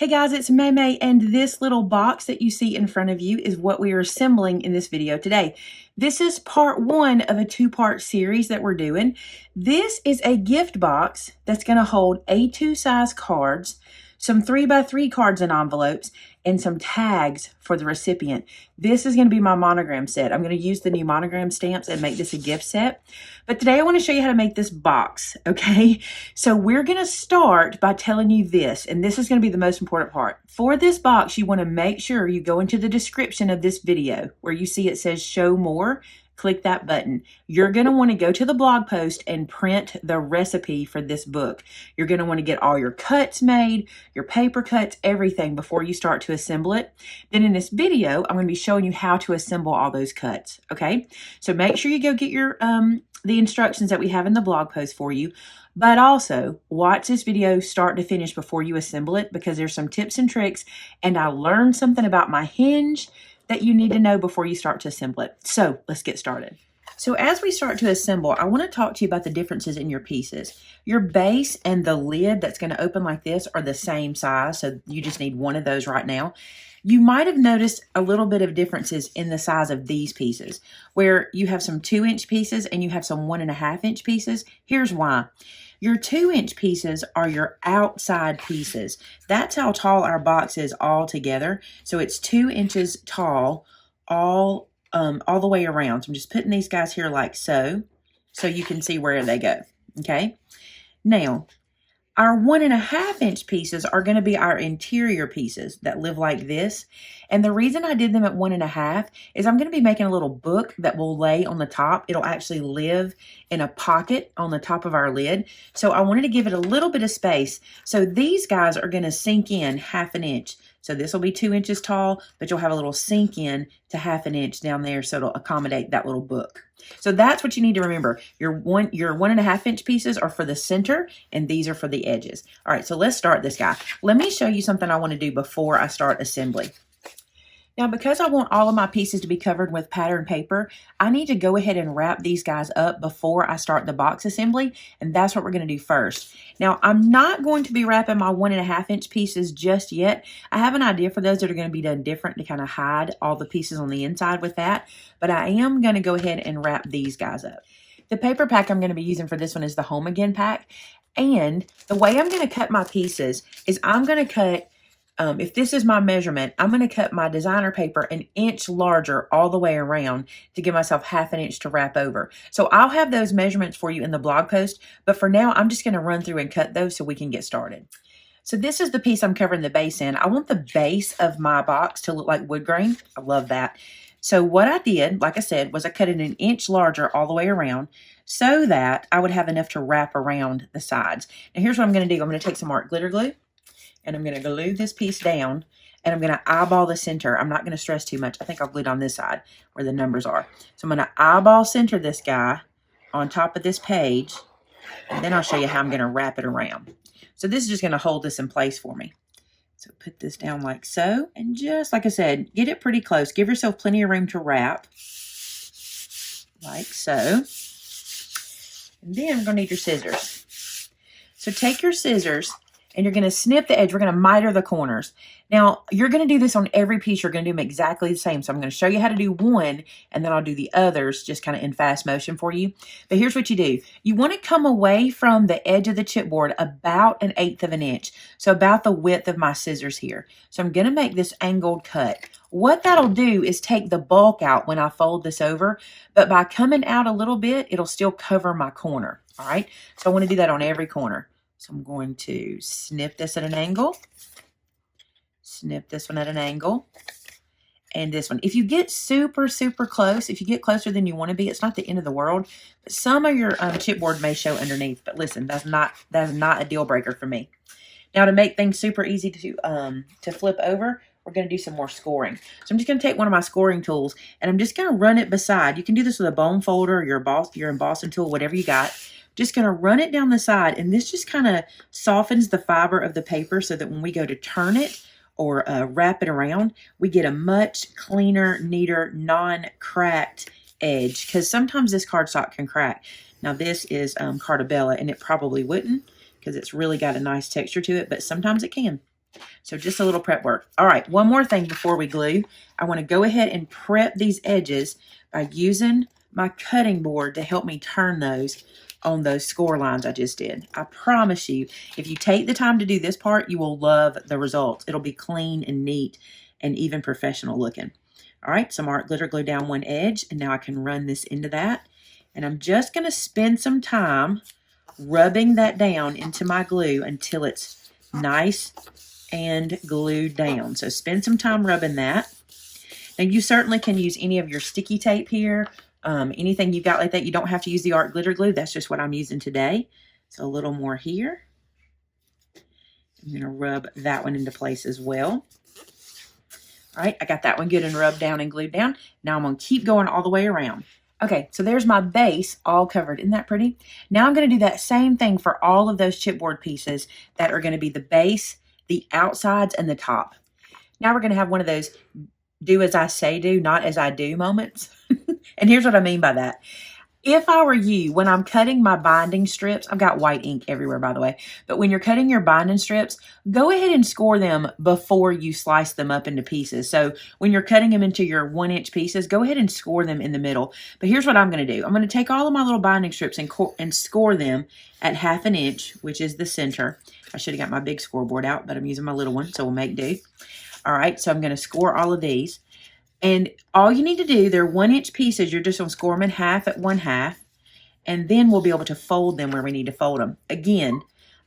Hey guys, it's Maymay, and this little box that you see in front of you is what we are assembling in this video today. This is part one of a two-part series that we're doing. This is a gift box that's going to hold A2 size cards, some 3x3 cards and envelopes, and some tags for the recipient. This is going to be my monogram set. I'm going to use the new monogram stamps and make this a gift set. But today I want to show you how to make this box, okay? So we're going to start by telling you this, and this is going to be the most important part. For this box, you want to make sure you go into the description of this video where you see it says show more. Click that button. You're going to want to go to the blog post and print the recipe for this book. You're going to want to get all your cuts made, your paper cuts, everything before you start to assemble it. Then in this video, I'm going to be showing you how to assemble all those cuts, okay? So make sure you go get your the instructions that we have in the blog post for you, but also watch this video start to finish before you assemble it, because there's some tips and tricks, and I learned something about my hinge that you need to know before you start to assemble it. So let's get started. So as we start to assemble, I want to talk to you about the differences in your pieces. Your base and the lid that's going to open like this are the same size, so you just need one of those right now. You might have noticed a little bit of differences in the size of these pieces, where you have some 2-inch pieces and you have some 1.5-inch pieces. Here's why. Your 2-inch pieces are your outside pieces. That's how tall our box is all together. So it's 2 inches tall all the way around. So I'm just putting these guys here like so you can see where they go, okay? Now, our 1.5-inch pieces are going to be our interior pieces that live like this. And the reason I did them at 1.5 is I'm going to be making a little book that will lay on the top. It'll actually live in a pocket on the top of our lid. So I wanted to give it a little bit of space. So these guys are going to sink in 1/2 inch. So this will be 2 inches tall, but you'll have a little sink in to 1/2 inch down there, so it'll accommodate that little book. So that's what you need to remember. Your 1.5-inch pieces are for the center, and these are for the edges. All right, so let's start this guy. Let me show you something I want to do before I start assembly. Now, because I want all of my pieces to be covered with pattern paper, I need to go ahead and wrap these guys up before I start the box assembly, and that's what we're going to do first. Now, I'm not going to be wrapping my 1.5-inch pieces just yet. I have an idea for those that are going to be done different to kind of hide all the pieces on the inside with that, but I am going to go ahead and wrap these guys up. The paper pack I'm going to be using for this one is the Home Again pack, and the way I'm going to cut my pieces is I'm going to cut if this is my measurement, I'm going to cut my designer paper 1 inch larger all the way around to give myself 1/2 inch to wrap over. So I'll have those measurements for you in the blog post, but for now, I'm just going to run through and cut those so we can get started. So this is the piece I'm covering the base in. I want the base of my box to look like wood grain. I love that. So what I did, like I said, was I cut it 1 inch larger all the way around so that I would have enough to wrap around the sides. Now here's what I'm going to do. I'm going to take some art glitter glue, and I'm going to glue this piece down, and I'm going to eyeball the center. I'm not going to stress too much. I think I'll glue it on this side where the numbers are. So I'm going to eyeball center this guy on top of this page, and then I'll show you how I'm going to wrap it around. So this is just going to hold this in place for me. So put this down like so, and just like I said, get it pretty close. Give yourself plenty of room to wrap, like so. And then we're going to need your scissors. So take your scissors, and you're going to snip the edge. We're going to miter the corners. Now, you're going to do this on every piece. You're going to do them exactly the same. So I'm going to show you how to do one, and then I'll do the others just kind of in fast motion for you. But here's what you do. You want to come away from the edge of the chipboard about 1/8 of an inch. So about the width of my scissors here. So I'm going to make this angled cut. What that'll do is take the bulk out when I fold this over, but by coming out a little bit, it'll still cover my corner. All right. So I want to do that on every corner. So I'm going to snip this at an angle, snip this one at an angle, and this one. If you get super, super close, if you get closer than you want to be, it's not the end of the world. But some of your chipboard may show underneath, but listen, that's not a deal breaker for me. Now, to make things super easy to flip over, we're going to do some more scoring. So I'm just going to take one of my scoring tools, and I'm just going to run it beside. You can do this with a bone folder, your embossing tool, whatever you got. Just going to run it down the side, and this just kind of softens the fiber of the paper so that when we go to turn it or wrap it around, we get a much cleaner, neater, non-cracked edge, because sometimes this cardstock can crack. Now this is Cartabella, and it probably wouldn't because it's really got a nice texture to it, but sometimes it can. So just a little prep work. All right, one more thing before we glue. I want to go ahead and prep these edges by using my cutting board to help me turn those on those score lines I just did. I promise you, if you take the time to do this part, you will love the results. It'll be clean and neat and even professional looking. All right, some art glitter glue down one edge, and now I can run this into that. And I'm just going to spend some time rubbing that down into my glue until it's nice and glued down. So spend some time rubbing that. Now you certainly can use any of your sticky tape here, anything you've got like that. You don't have to use the art glitter glue. That's just what I'm using today. So a little more here. I'm going to rub that one into place as well. All right, I got that one good and rubbed down and glued down. Now I'm going to keep going all the way around. Okay, so there's my base all covered. Isn't that pretty? Now I'm going to do that same thing for all of those chipboard pieces that are going to be the base, the outsides, and the top. Now we're going to have one of those do as I say do, not as I do moments. And here's what I mean by that. If I were you, when I'm cutting my binding strips, I've got white ink everywhere, by the way, but when you're cutting your binding strips, go ahead and score them before you slice them up into pieces. So when you're cutting them into your 1-inch pieces, go ahead and score them in the middle. But here's what I'm going to do. I'm going to take all of my little binding strips and score them at 1/2 inch, which is the center. I should have got my big scoreboard out, but I'm using my little one, so we'll make do. All right, so I'm going to score all of these. And all you need to do, they're 1-inch pieces. You're just going to score them in half at 1/2. And then we'll be able to fold them where we need to fold them. Again,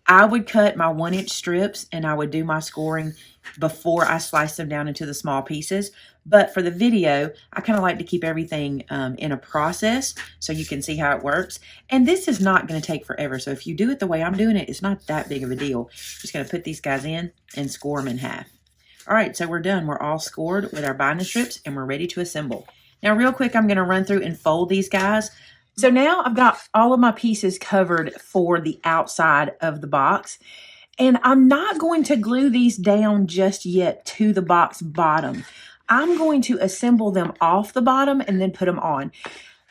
I would cut my 1-inch strips and I would do my scoring before I slice them down into the small pieces. But for the video, I kind of like to keep everything in a process so you can see how it works. And this is not going to take forever. So if you do it the way I'm doing it, it's not that big of a deal. Just going to put these guys in and score them in half. All right, so we're done. We're all scored with our binding strips and we're ready to assemble. Now, real quick, I'm going to run through and fold these guys. So now I've got all of my pieces covered for the outside of the box. And I'm not going to glue these down just yet to the box bottom. I'm going to assemble them off the bottom and then put them on.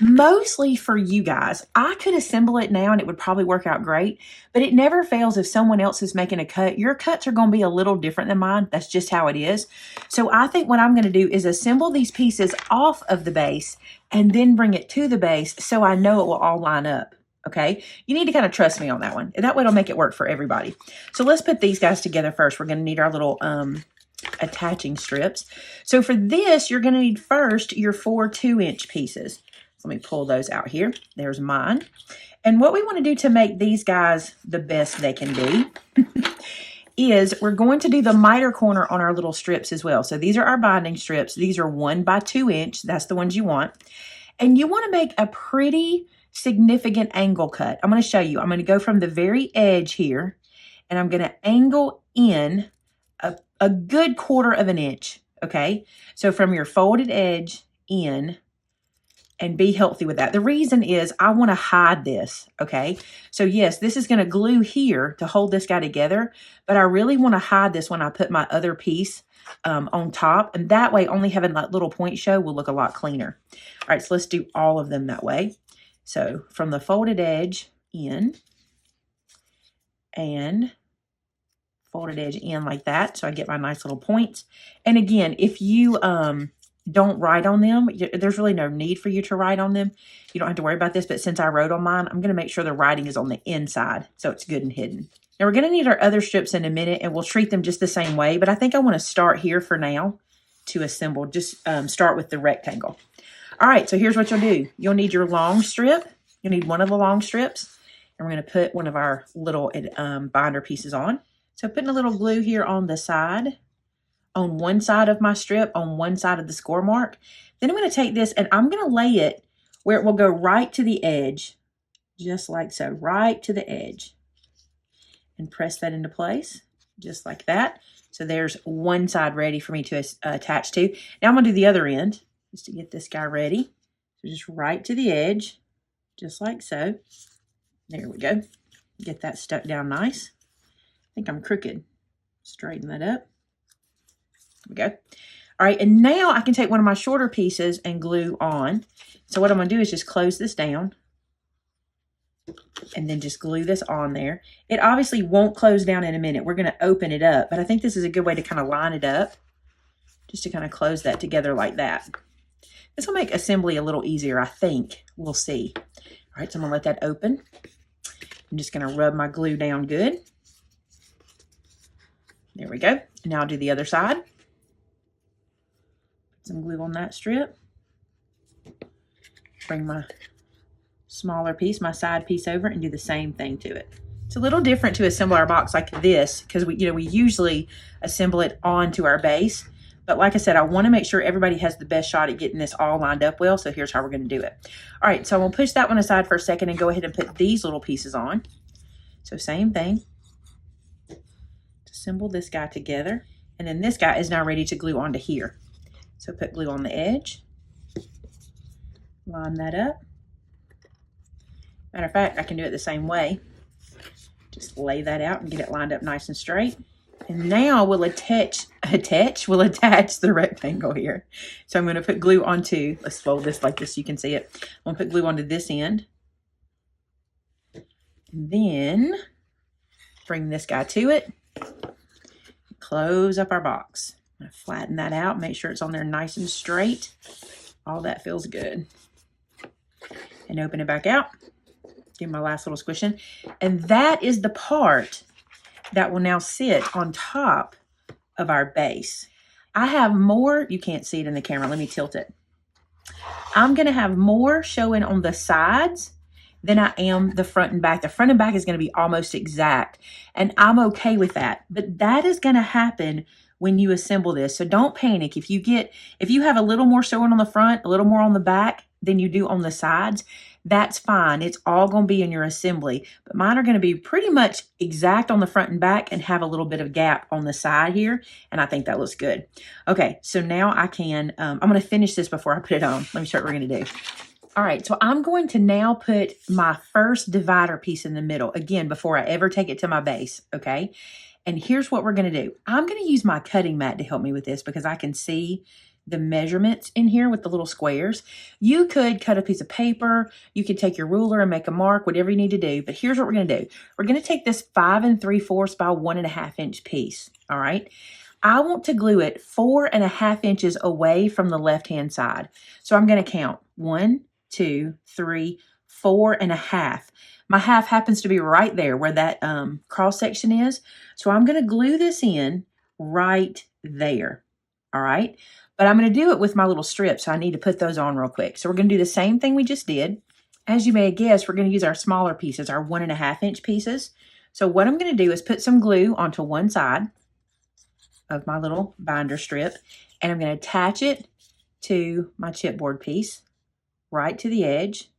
Mostly for you guys. I could assemble it now and it would probably work out great, but it never fails if someone else is making a cut. Your cuts are going to be a little different than mine. That's just how it is. So I think what I'm going to do is assemble these pieces off of the base and then bring it to the base so I know it will all line up. Okay, you need to kind of trust me on that one. That way it'll make it work for everybody. So let's put these guys together first. We're going to need our little attaching strips. So for this, you're going to need first your 4 2-inch pieces. Let me pull those out here. There's mine. And what we want to do to make these guys the best they can be is we're going to do the miter corner on our little strips as well. So these are our binding strips. These are 1 by 2 inch. That's the ones you want. And you want to make a pretty significant angle cut. I'm going to show you. I'm going to go from the very edge here and I'm going to angle in a good 1/4 inch. Okay. So from your folded edge in, and be healthy with that. The reason is I want to hide this, okay? So yes, this is going to glue here to hold this guy together, but I really want to hide this when I put my other piece on top, and that way only having that little point show will look a lot cleaner. All right, so let's do all of them that way. So from the folded edge in, and folded edge in like that, so I get my nice little points. And again, if you don't write on them, there's really no need for you to write on them. You don't have to worry about this, but since I wrote on mine, I'm going to make sure the writing is on the inside so it's good and hidden. Now we're going to need our other strips in a minute and we'll treat them just the same way, but I think I want to start here for now to assemble. Just start with the rectangle. All right, so here's what you'll do. You'll need your long strip. You'll need one of the long strips, and we're going to put one of our little binder pieces on. So putting a little glue here on the side, on one side of my strip, on one side of the score mark. Then I'm going to take this and I'm going to lay it where it will go right to the edge, just like so, right to the edge. And press that into place, just like that. So there's one side ready for me to attach to. Now I'm going to do the other end, just to get this guy ready. So just right to the edge, just like so. There we go. Get that stuck down nice. I think I'm crooked. Straighten that up. There we go. All right, and now I can take one of my shorter pieces and glue on. So what I'm going to do is just close this down. and then just glue this on there. It obviously won't close down in a minute. We're going to open it up, but I think this is a good way to kind of line it up, just to kind of close that together like that. This will make assembly a little easier, I think. We'll see. All right, so I'm going to let that open. I'm just going to rub my glue down good. There we go. Now I'll do the other side. Put some glue on that strip. Bring my smaller piece, my side piece over, and do the same thing to it. It's a little different to assemble our box like this because we usually assemble it onto our base. But like I said, I want to make sure everybody has the best shot at getting this all lined up well. So here's how we're going to do it. All right, so I'm going to push that one aside for a second and go ahead and put these little pieces on. So same thing. Assemble this guy together. And then this guy is now ready to glue onto here. So put glue on the edge. Line that up. Matter of fact, I can do it the same way. Just lay that out and get it lined up nice and straight. And now we'll attach the rectangle here. So I'm going to put glue onto, let's fold this like this so you can see it. I'm going to put glue onto this end. And then bring this guy to it. Close up our box. I'm going to flatten that out, make sure it's on there nice and straight. All that feels good. And open it back out. Do my last little squishing. And that is the part that will now sit on top of our base. I have more, you can't see it in the camera, let me tilt it. I'm going to have more showing on the sides than I am the front and back. The front and back is going to be almost exact, and I'm okay with that. But that is going to happen when you assemble this. So don't panic. If you have a little more showing on the front, a little more on the back than you do on the sides, that's fine. It's all going to be in your assembly. But mine are going to be pretty much exact on the front and back and have a little bit of gap on the side here. And I think that looks good. Okay, so now I can, I'm going to finish this before I put it on. Let me show you what we're going to do. All right, so I'm going to now put my first divider piece in the middle, again, before I ever take it to my base, okay? And here's what we're going to do. I'm going to use my cutting mat to help me with this because I can see the measurements in here with the little squares. You could cut a piece of paper. You could take your ruler and make a mark, whatever you need to do. But here's what we're going to do. We're going to take this 5 3/4 by 1.5 inch piece, all right? I want to glue it 4.5 inches away from the left-hand side. So I'm going to count 1, 2, 3, 4.5. My half happens to be right there where that cross section is. So I'm going to glue this in right there. All right. But I'm going to do it with my little strips. So I need to put those on real quick. So we're going to do the same thing we just did. As you may have guessed, we're going to use our smaller pieces, our 1.5 inch pieces. So what I'm going to do is put some glue onto one side of my little binder strip. And I'm going to attach it to my chipboard piece right to the edge.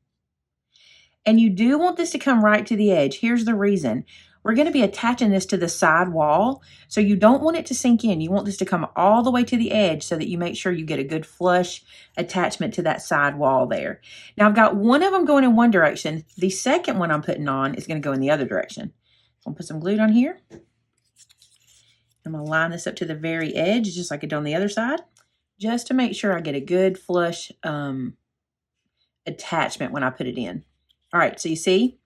And you do want this to come right to the edge. Here's the reason. We're going to be attaching this to the side wall, so you don't want it to sink in. You want this to come all the way to the edge so that you make sure you get a good flush attachment to that side wall there. Now I've got one of them going in one direction. The second one I'm putting on is going to go in the other direction. I'm going to put some glue on here. I'm going to line this up to the very edge, just like I did on the other side, just to make sure I get a good flush attachment when I put it in. All right, so you see,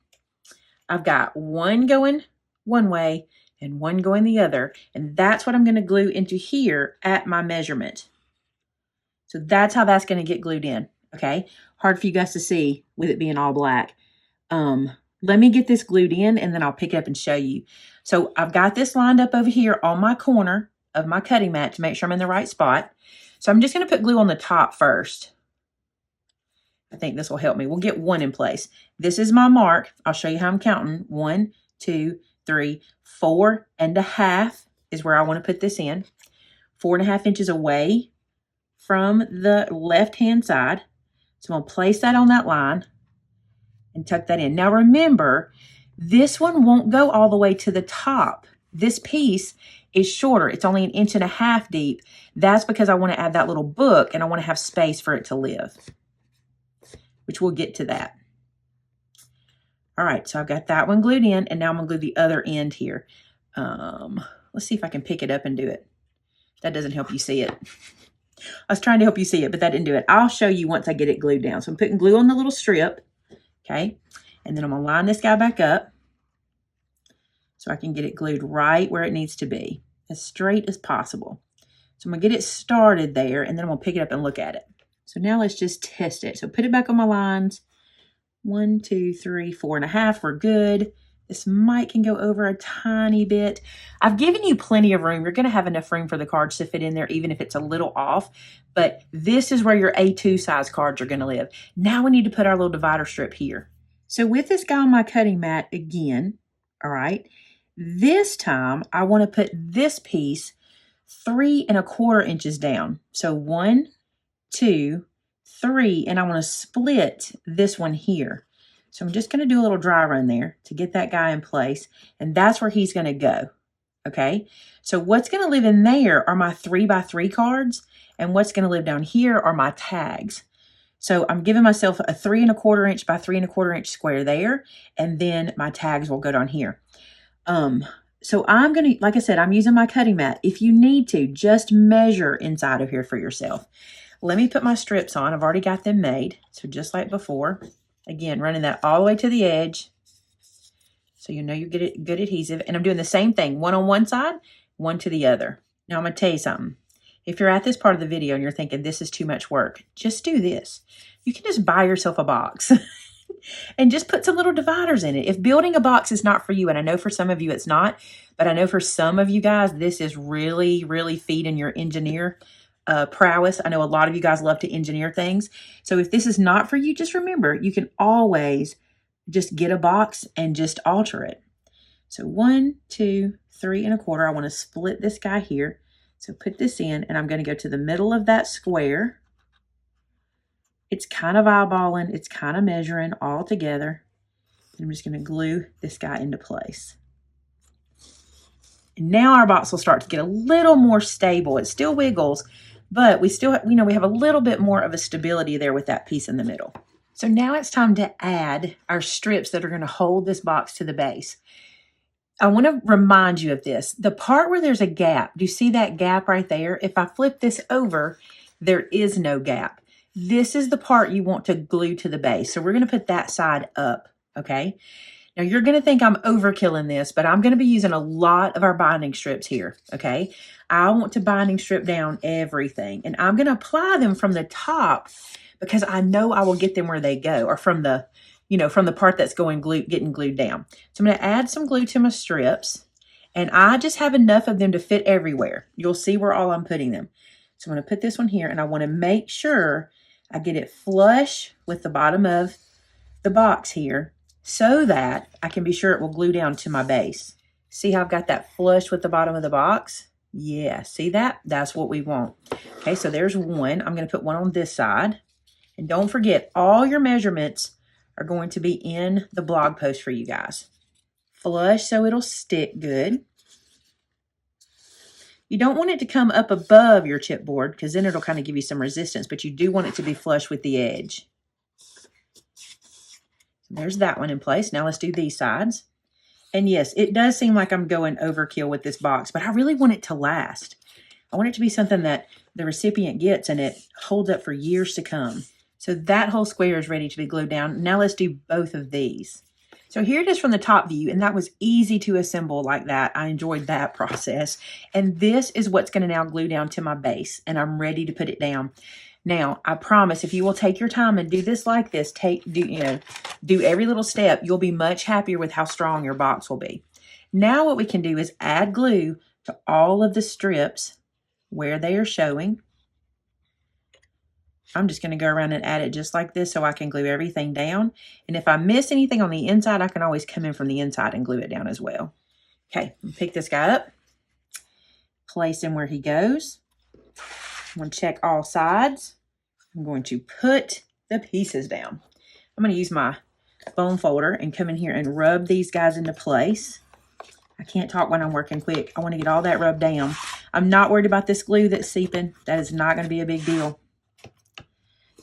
I've got one going one way and one going the other, and that's what I'm going to glue into here at my measurement. So that's how that's going to get glued in, okay? Hard for you guys to see with it being all black. Let me get this glued in, and then I'll pick it up and show you. So I've got this lined up over here on my corner of my cutting mat to make sure I'm in the right spot. So I'm just going to put glue on the top first. I think this will help me. We'll get one in place. This is my mark. I'll show you how I'm counting. 1, 2, 3, 4.5 is where I want to put this in. 4.5 inches away from the left-hand side. So I'm going to place that on that line and tuck that in. Now remember, this one won't go all the way to the top. This piece is shorter. It's only 1.5 inches deep. That's because I want to add that little book and I want to have space for it to live, which we'll get to that. All right, so I've got that one glued in, and now I'm going to glue the other end here. Let's see if I can pick it up and do it. That doesn't help you see it. I was trying to help you see it, but that didn't do it. I'll show you once I get it glued down. So I'm putting glue on the little strip, okay? And then I'm going to line this guy back up so I can get it glued right where it needs to be, as straight as possible. So I'm going to get it started there, and then I'm going to pick it up and look at it. So now let's just test it. So put it back on my lines. 1, 2, 3, 4.5. We're good. This might can go over a tiny bit. I've given you plenty of room. You're going to have enough room for the cards to fit in there, even if it's a little off. But this is where your A2 size cards are going to live. Now we need to put our little divider strip here. So with this guy on my cutting mat again, all right, this time I want to put this piece 3¼ inches down. So 1, 2, 3, and I want to split this one here. So I'm just going to do a little dry run there to get that guy in place, and that's where he's going to go. Okay, so what's going to live in there are my 3x3 cards, and what's going to live down here are my tags. So I'm giving myself a 3¼ inch by 3¼ inch square there, and then my tags will go down here. So I'm going to, like I said, I'm using my cutting mat. If you need to, just measure inside of here for yourself. Let me put my strips on. I've already got them made. So just like before, again, running that all the way to the edge. So you know you get it good adhesive. And I'm doing the same thing, one on one side, one to the other. Now I'm going to tell you something. If you're at this part of the video and you're thinking this is too much work, just do this. You can just buy yourself a box and just put some little dividers in it. If building a box is not for you, and I know for some of you it's not, but I know for some of you guys, this is really, really feeding your engineer prowess. I know a lot of you guys love to engineer things. So if this is not for you, just remember, you can always just get a box and just alter it. So 1, 2, 3¼ I want to split this guy here. So put this in, and I'm going to go to the middle of that square. It's kind of eyeballing, it's kind of measuring all together. And I'm just going to glue this guy into place. And now our box will start to get a little more stable. It still wiggles, but we still, we have a little bit more of a stability there with that piece in the middle. So now it's time to add our strips that are going to hold this box to the base. I want to remind you of this. The part where there's a gap, do you see that gap right there? If I flip this over, there is no gap. This is the part you want to glue to the base. So we're going to put that side up, okay? Now you're going to think I'm overkilling this, but I'm going to be using a lot of our binding strips here, okay? I want to binding strip down everything, and I'm going to apply them from the top because I know I will get them where they go, or from the, from the part that's getting glued down. So I'm going to add some glue to my strips, and I just have enough of them to fit everywhere. You'll see where all I'm putting them. So I'm going to put this one here, and I want to make sure I get it flush with the bottom of the box here so that I can be sure it will glue down to my base. See how I've got that flush with the bottom of the box? Yeah, see that? That's what we want. Okay, so there's one. I'm going to put one on this side. And don't forget, all your measurements are going to be in the blog post for you guys. Flush so it'll stick good. You don't want it to come up above your chipboard because then it'll kind of give you some resistance, but you do want it to be flush with the edge. There's that one in place. Now let's do these sides. And yes, it does seem like I'm going overkill with this box, but I really want it to last. I want it to be something that the recipient gets and it holds up for years to come. So that whole square is ready to be glued down. Now let's do both of these. So here it is from the top view, and that was easy to assemble like that. I enjoyed that process. And this is what's going to now glue down to my base, and I'm ready to put it down. Now, I promise if you will take your time and do this like this, do every little step, you'll be much happier with how strong your box will be. Now what we can do is add glue to all of the strips where they are showing. I'm just going to go around and add it just like this so I can glue everything down. And if I miss anything on the inside, I can always come in from the inside and glue it down as well. Okay, pick this guy up, place him where he goes. I'm going to check all sides. I'm going to put the pieces down. I'm going to use my bone folder and come in here and rub these guys into place. I can't talk when I'm working quick. I want to get all that rubbed down. I'm not worried about this glue that's seeping. That is not going to be a big deal.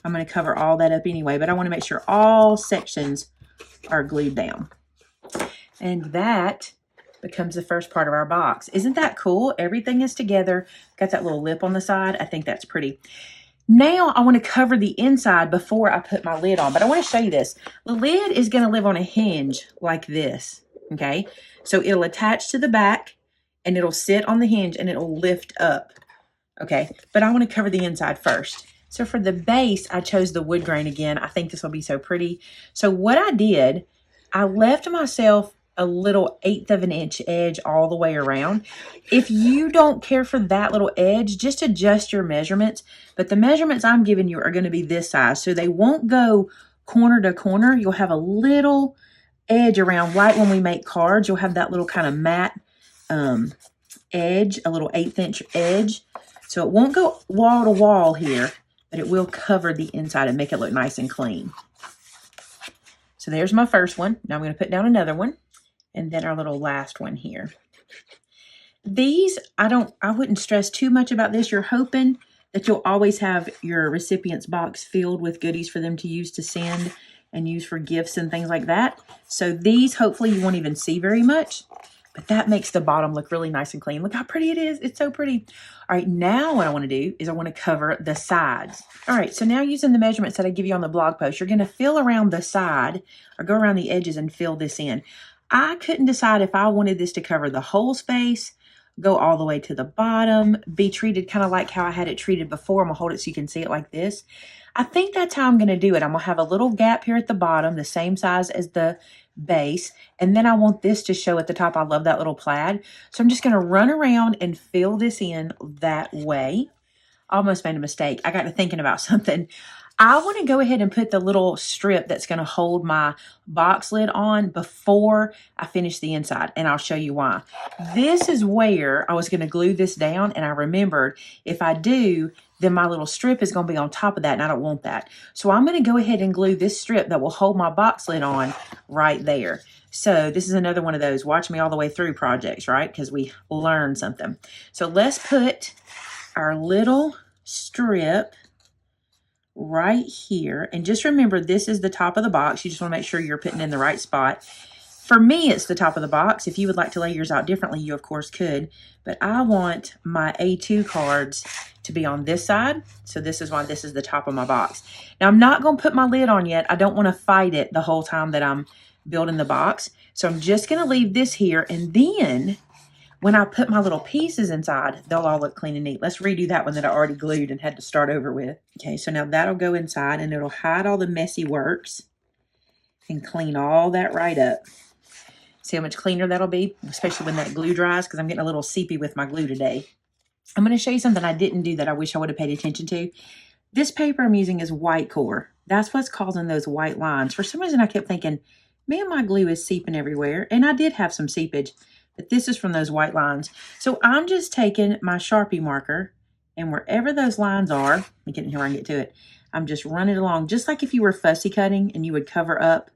I'm going to cover all that up anyway, but I want to make sure all sections are glued down. And that becomes the first part of our box. Isn't that cool? Everything is together. Got that little lip on the side. I think that's pretty. Now I want to cover the inside before I put my lid on, but I want to show you this. The lid is going to live on a hinge like this, okay? So it'll attach to the back and it'll sit on the hinge and it'll lift up, okay? But I want to cover the inside first. So for the base, I chose the wood grain again. I think this will be so pretty. So what I did, I left myself a little 1/8 of an inch edge all the way around. If you don't care for that little edge, just adjust your measurements. But the measurements I'm giving you are going to be this size. So they won't go corner to corner. You'll have a little edge around, right when we make cards, you'll have that little kind of matte edge, a little 1/8 inch edge. So it won't go wall to wall here, but it will cover the inside and make it look nice and clean. So there's my first one. Now I'm going to put down another one. And then our little last one here. These, I wouldn't stress too much about this. You're hoping that you'll always have your recipient's box filled with goodies for them to use to send and use for gifts and things like that. So these, hopefully you won't even see very much, but that makes the bottom look really nice and clean. Look how pretty it is. It's so pretty. All right, now what I want to do is I want to cover the sides. All right, so now using the measurements that I give you on the blog post, you're going to fill around the side or go around the edges and fill this in. I couldn't decide if I wanted this to cover the whole space, go all the way to the bottom, be treated kind of like how I had it treated before. I'm going to hold it so you can see it like this. I think that's how I'm going to do it. I'm going to have a little gap here at the bottom, the same size as the base. And then I want this to show at the top. I love that little plaid. So I'm just going to run around and fill this in that way. Almost made a mistake. I got to thinking about something. I want to go ahead and put the little strip that's going to hold my box lid on before I finish the inside, and I'll show you why. This is where I was going to glue this down, and I remembered if I do, then my little strip is going to be on top of that, and I don't want that. So I'm going to go ahead and glue this strip that will hold my box lid on right there. So this is another one of those watch me all the way through projects, right? Because we learned something. So let's put our little strip right here. And just remember, this is the top of the box. You just want to make sure you're putting in the right spot. For me, it's the top of the box. If you would like to lay yours out differently, you of course could. But I want my A2 cards to be on this side. So this is why this is the top of my box. Now, I'm not going to put my lid on yet. I don't want to fight it the whole time that I'm building the box. So I'm just going to leave this here. And then when I put my little pieces inside, they'll all look clean and neat. Let's redo that one that I already glued and had to start over with. Okay, so now that'll go inside and it'll hide all the messy works and clean all that right up. See how much cleaner that'll be, especially when that glue dries, because I'm getting a little seepy with my glue today. I'm going to show you something I didn't do that I wish I would have paid attention to. This paper I'm using is white core. That's what's causing those white lines. For some reason, I kept thinking, man, my glue is seeping everywhere. And I did have some seepage. But this is from those white lines. So I'm just taking my Sharpie marker, and wherever those lines are, let me get in here where I can get to it. I'm just running along, just like if you were fussy cutting and you would cover up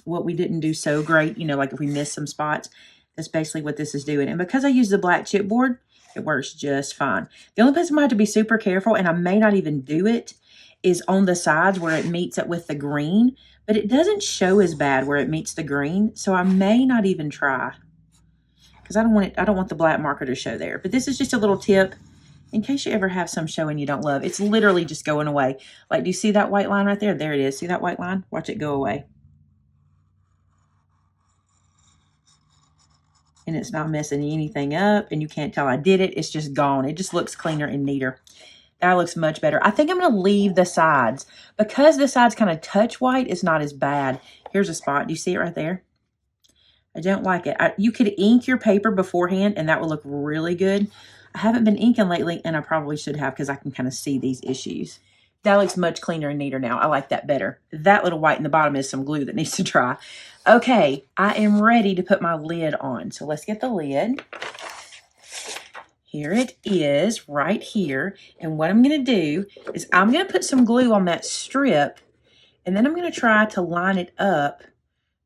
what we didn't do so great, you know, like if we missed some spots. That's basically what this is doing. And because I use the black chipboard, it works just fine. The only place I might have to be super careful, and I may not even do it, is on the sides where it meets up with the green. But it doesn't show as bad where it meets the green, so I may not even try because I don't want the black marker to show there. But this is just a little tip in case you ever have some showing you don't love. It's literally just going away. Like, do you see that white line right there? There it is. See that white line? Watch it go away. And it's not messing anything up, and you can't tell I did it. It's just gone. It just looks cleaner and neater. That looks much better. I think I'm going to leave the sides. Because the sides kind of touch white, it's not as bad. Here's a spot. Do you see it right there? I don't like it. You could ink your paper beforehand, and that would look really good. I haven't been inking lately, and I probably should have because I can kind of see these issues. That looks much cleaner and neater now. I like that better. That little white in the bottom is some glue that needs to dry. Okay, I am ready to put my lid on. So let's get the lid. Here it is right here. And what I'm going to do is I'm going to put some glue on that strip, and then I'm going to try to line it up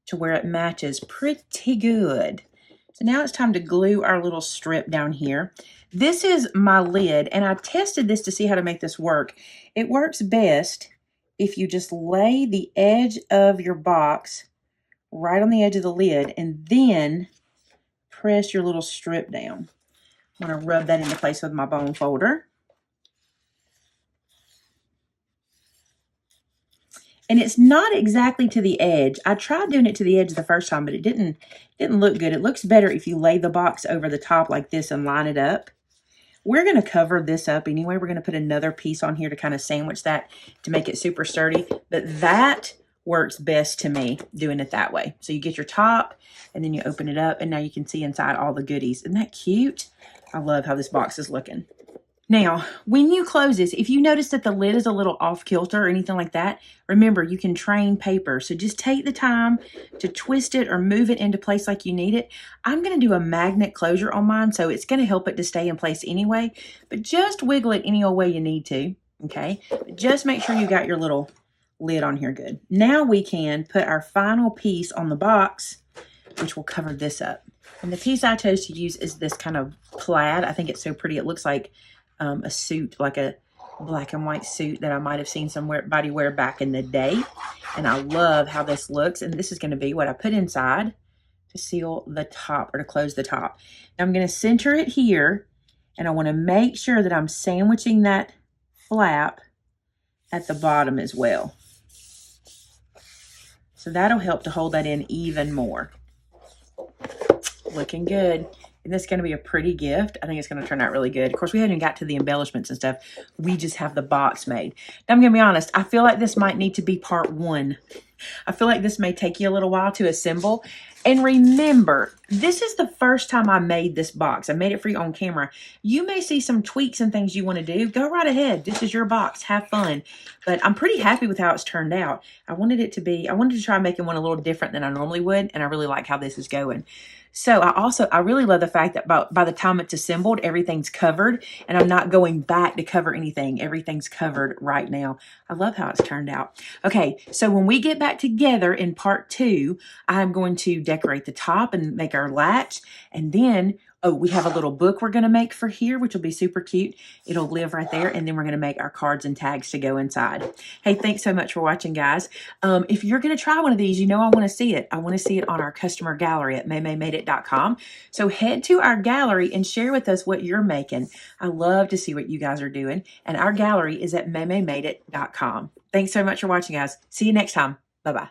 to where it matches pretty good. So now it's time to glue our little strip down here. This is my lid, and I tested this to see how to make this work. It works best if you just lay the edge of your box right on the edge of the lid and then press your little strip down. I'm going to rub that into place with my bone folder. And it's not exactly to the edge. I tried doing it to the edge the first time, but it didn't look good. It looks better if you lay the box over the top like this and line it up. We're going to cover this up anyway. We're going to put another piece on here to kind of sandwich that to make it super sturdy. But that works best to me, doing it that way. So you get your top and then you open it up and now you can see inside all the goodies. Isn't that cute? I love how this box is looking. Now, when you close this, if you notice that the lid is a little off kilter or anything like that, remember you can train paper. So just take the time to twist it or move it into place like you need it. I'm going to do a magnet closure on mine, so it's going to help it to stay in place anyway. But just wiggle it any old way you need to, okay? But just make sure you got your little lid on here good. Now we can put our final piece on the box, which will cover this up. And the piece I chose to use is this kind of plaid. I think it's so pretty. It looks like a suit, like a black and white suit that I might have seen somebody wear back in the day. And I love how this looks. And this is going to be what I put inside to seal the top or to close the top. Now I'm going to center it here, and I want to make sure that I'm sandwiching that flap at the bottom as well. So that'll help to hold that in even more. Looking good. And this is going to be a pretty gift. I think it's going to turn out really good. Of course, we haven't got to the embellishments and stuff. We just have the box made. Now, I'm going to be honest. I feel like this might need to be part 1. I feel like this may take you a little while to assemble. And remember, this is the first time I made this box. I made it for you on camera. You may see some tweaks and things you want to do. Go right ahead. This is your box. Have fun. But I'm pretty happy with how it's turned out. I wanted to try making one a little different than I normally would. And I really like how this is going. So I really love the fact that by the time it's assembled, everything's covered and I'm not going back to cover anything. Everything's covered right now. I love how it's turned out. Okay, so when we get back together in part 2, I'm going to decorate the top and make our latch. And then, we have a little book we're going to make for here, which will be super cute. It'll live right there. And then we're going to make our cards and tags to go inside. Hey, thanks so much for watching, guys. If you're going to try one of these, I want to see it. I want to see it on our customer gallery at maymaymadeit.com. So head to our gallery and share with us what you're making. I love to see what you guys are doing. And our gallery is at maymaymadeit.com. Thanks so much for watching, guys. See you next time. Bye-bye.